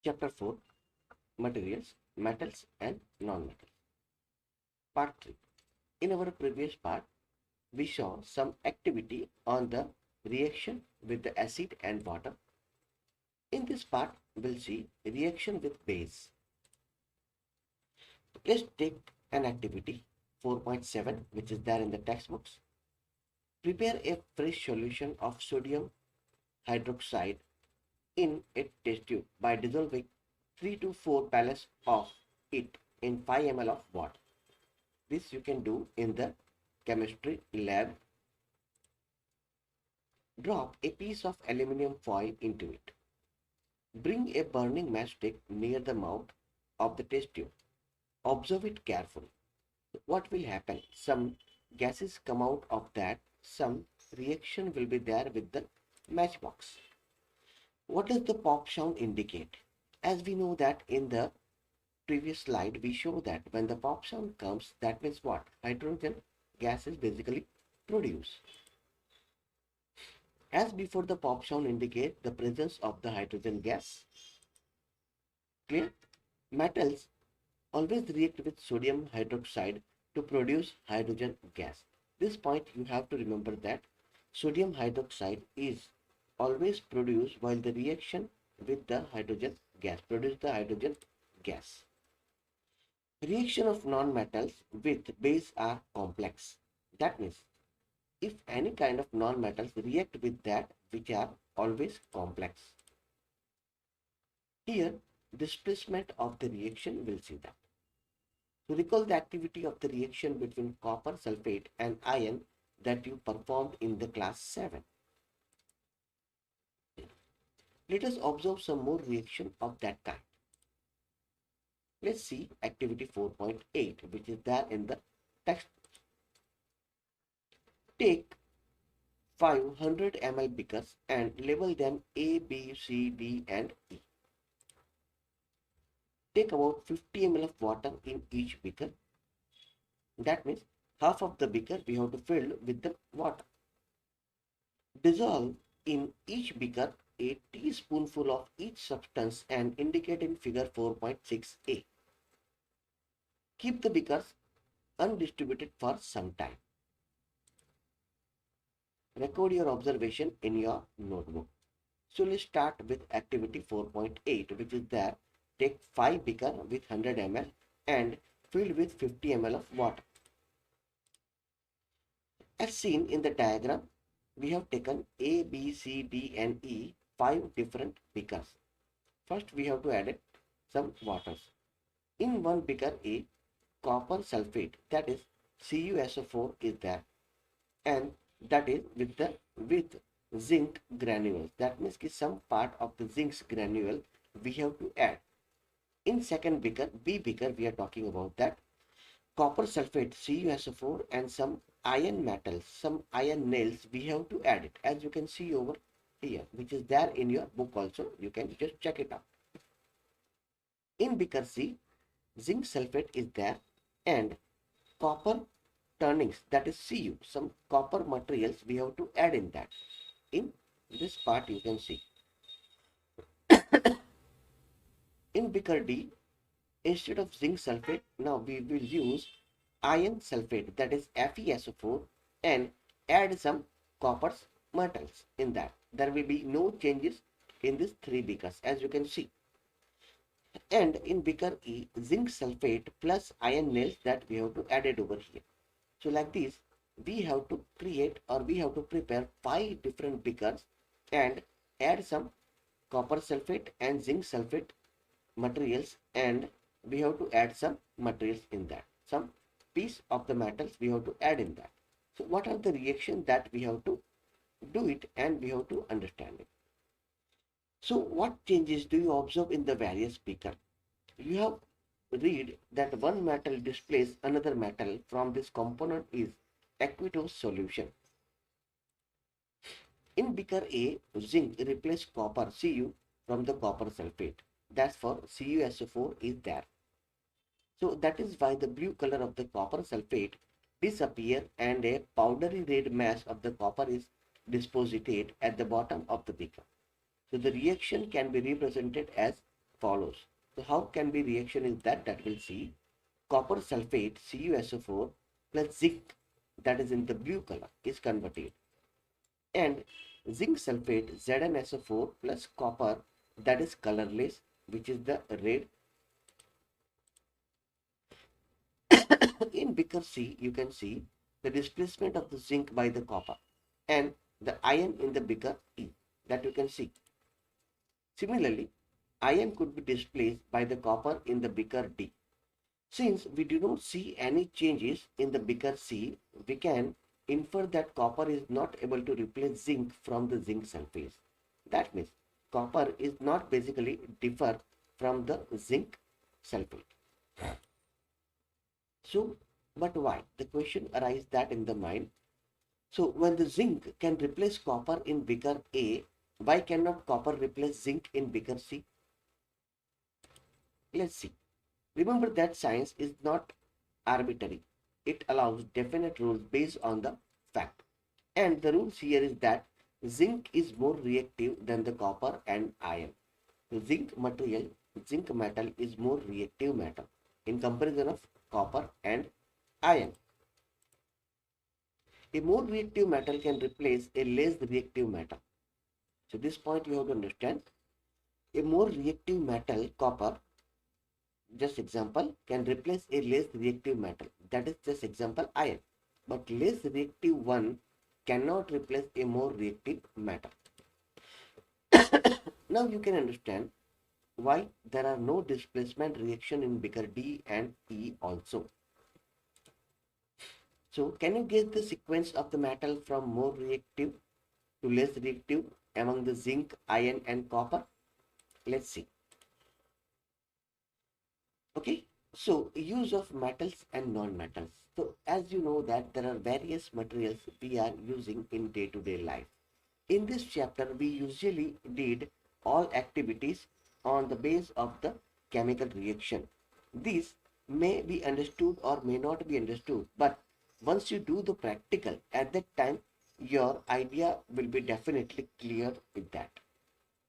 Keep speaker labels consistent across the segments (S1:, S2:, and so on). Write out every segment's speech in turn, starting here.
S1: Chapter 4, Materials, Metals and Non-Metals. Part 3. In our previous part, we saw some activity on the reaction with the acid and water. In this part, we'll see reaction with base. Let's take an activity 4.7, which is there in the textbooks. Prepare a fresh solution of sodium hydroxide in a test tube by dissolving 3 to 4 pallets of it in 5 ml of water. This you can do in the chemistry lab. Drop a piece of aluminum foil into it. Bring a burning matchstick near the mouth of the test tube. Observe it carefully. What will happen? Some gases come out of that. Some reaction will be there with the matchbox. What does the pop sound indicate? As we know that in the previous slide, we show that when the pop sound comes, that means what? Hydrogen gas is basically produced. As before, the pop sound indicate the presence of the hydrogen gas. Clear? Metals always react with sodium hydroxide to produce hydrogen gas. This point you have to remember that sodium hydroxide is always produced while the reaction with the hydrogen gas produce the hydrogen gas. Reaction of non-metals with base are complex. That means if any kind of non-metals react with that, which are always complex. Here, displacement of the reaction, we'll see that. To recall the activity of the reaction between copper sulphate and iron that you performed in the class 7. Let us observe some more reaction of that kind. Let's see activity 4.8, which is there in the text. Take 500 ml beakers and label them A, B, C, D and E. Take about 50 ml of water in each beaker. That means half of the beaker we have to fill with the water. Dissolve in each beaker a teaspoonful of each substance and indicate in figure 4.6a. Keep the beakers undistributed for some time. Record your observation in your notebook. So let's start with activity 4.8, which is there. Take 5 beaker with 100 ml and fill with 50 ml of water. As seen in the diagram, we have taken A, B, C, D and E, 5 different beakers. First we have to add some waters. In one beaker A, copper sulphate, that is CuSO4 is there, and that is with zinc granules. That means some part of the zinc's granule we have to add. In second beaker, B beaker, we are talking about that copper sulphate CuSO4 and some iron metals, some iron nails, we have to add it, as you can see over here, which is there in your book also. You can just check it out. In beaker C, zinc sulphate is there and copper turnings, that is Cu, some copper materials we have to add in that. In this part you can see. In beaker D, instead of zinc sulphate, now we will use iron sulphate, that is FeSO4, and add some copper metals in that. There will be no changes in these 3 beakers, as you can see. And in beaker E, zinc sulphate plus iron nails, that we have to add it over here. So like this, we have to create, or we have to prepare 5 different beakers and add some copper sulphate and zinc sulphate materials, and we have to add some materials in that. Some piece of the metals we have to add in that. So what are the reactions that we have to do it, and we have to understand it. So what changes do you observe in the various beaker? You have read that one metal displaces another metal from this component is aqueous solution. In beaker A, zinc replaces copper Cu from the copper sulphate. That's for CuSO4 is there. So that is why the blue color of the copper sulphate disappear and a powdery red mass of the copper is deposited at the bottom of the beaker. So the reaction can be represented as follows. So how can be reaction is that we'll see. Copper sulphate CuSO4 plus zinc, that is in the blue color, is converted, and zinc sulphate ZnSO4 plus copper, that is colorless, which is the red. In beaker C, you can see the displacement of the zinc by the copper and the ion in the beaker E, that you can see. Similarly, ion could be displaced by the copper in the beaker D. Since we do not see any changes in the beaker C, we can infer that copper is not able to replace zinc from the zinc sulphate. That means copper is not basically differ from the zinc sulphate. So, but why? The question arises that in the mind. So, when the zinc can replace copper in beaker A, why cannot copper replace zinc in beaker C? Let's see. Remember that science is not arbitrary. It allows definite rules based on the fact. And the rules here is that zinc is more reactive than the copper and iron. The zinc metal is more reactive metal in comparison of copper and iron. A more reactive metal can replace a less reactive metal. So this point you have to understand. A more reactive metal, copper, just example, can replace a less reactive metal, that is just example iron, but less reactive one cannot replace a more reactive metal. Now you can understand why there are no displacement reaction in beaker D and E also. So can you guess the sequence of the metal from more reactive to less reactive among the zinc, iron and copper? Let's see. Okay, so use of metals and non-metals. So as you know that there are various materials we are using in day-to-day life. In this chapter, we usually did all activities on the base of the chemical reaction. These may be understood or may not be understood, but once you do the practical, at that time, your idea will be definitely clear with that.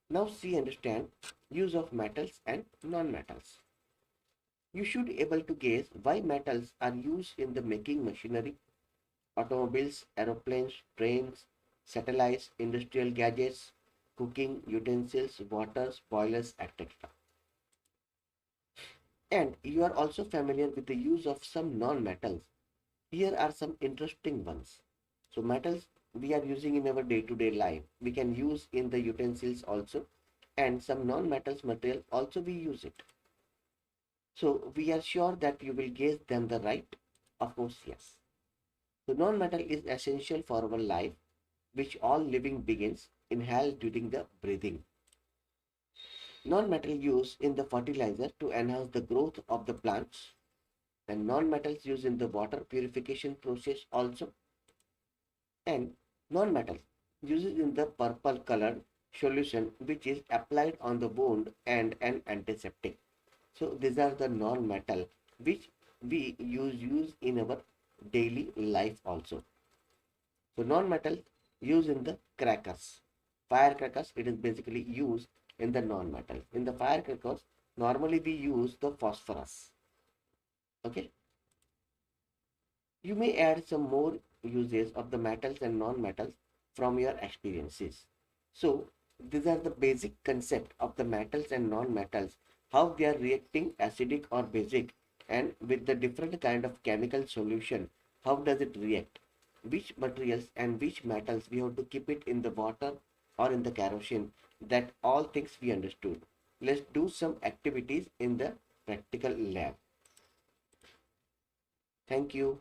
S1: Now see, understand use of metals and non-metals. You should be able to guess why metals are used in the making machinery, automobiles, aeroplanes, trains, satellites, industrial gadgets, cooking utensils, water, boilers, etc. And you are also familiar with the use of some non-metals. Here are some interesting ones. So metals we are using in our day-to-day life. We can use in the utensils also, and some non-metals material also we use it. So we are sure that you will guess them the right. Of course, yes. So non-metal is essential for our life, which all living beings inhale during the breathing. Non-metal used in the fertilizer to enhance the growth of the plants, and non-metals used in the water purification process also, and non-metals used in the purple colored solution which is applied on the wound and an antiseptic. So these are the non-metal which we use in our daily life also. So non-metal used in the crackers. Firecrackers, it is basically used in the non-metal. In the firecrackers, normally we use the phosphorus. Okay. You may add some more uses of the metals and non-metals from your experiences. So these are the basic concept of the metals and non-metals, how they are reacting acidic or basic, and with the different kind of chemical solution, how does it react, which materials and which metals we have to keep it in the water or in the kerosene. That all things we understood. Let's do some activities in the practical lab. Thank you.